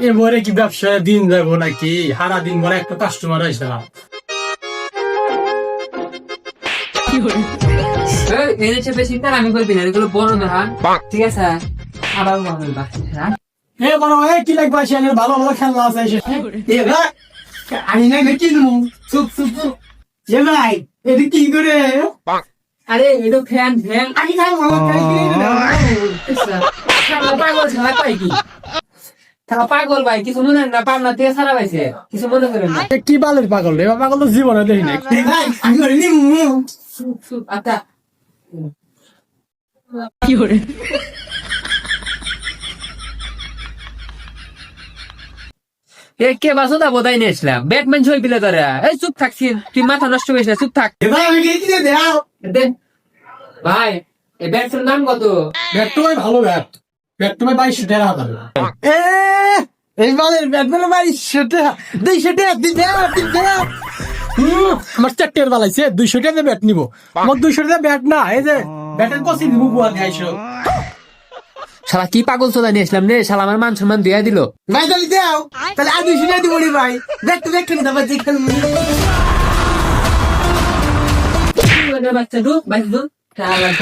এবারে কি ব্যবসায় দিন যাবো নাকি? সারা দিন বলে একটা কাস্টমার আসে না। এনে চেপে চিন্তা আমি করবি না, এগুলো বড় না। ঠিক আছে, আবার বলবা। এ বড় কি লাগবে আসে? ভালো ভালো খেলনা আছে এসে। আমি না কিনবো। চুপ চুপ চুপ। এ ভাই এটা কি করে? আরে এটা ফ্যান ফ্যান আমি খাবো পাগল ছাড়া পাই কি? তারা পাগল ভাই, কিছু মনে হয় না, পাবনা থেকে সারা পাইছে, কিছু মনে করেন না। কি বালের পাগল রে? পাগল তো জীবনে দেখি না। আমি করে নিবো। আচ্ছা কে বাসো দা বোধাই নিয়ে আসলাম, ব্যাটম্যান ছবি পিলে তোরা। এই চুপ থাকছিস তুই, মাথা নষ্ট করিস না, চুপ থাক। এ ভাই আমি কিনে দাও। দে ভাই, এই ব্যাটসের নাম কত? ব্যাট তো ভাই ভালো ব্যাট। ব্যাট তো ভাই 2200 টাকা দাম। এই বালের ব্যাট বলে 2200 টাকা। 200 টাকা দিবে দিবে। আমার চারটের বালাইছে 200 টাকা ব্যাট নিবো। আমার 200 টাকা ব্যাট না, এই যে ব্যাটের কসি দিব বুয়া দেয়ছো। শালা কি পাগল চোদা নিয়ে আসলাম রে, শালা আমার মান সম্মান দিয়ে দিল। ভাই তাহলে দাও, তাহলে আজ 200 টাকা দিব রে ভাই। ব্যাট তো দেখেন দাও যে খেলবো। বাচ্চা দু, বাইশ দু, শালা ব্যাট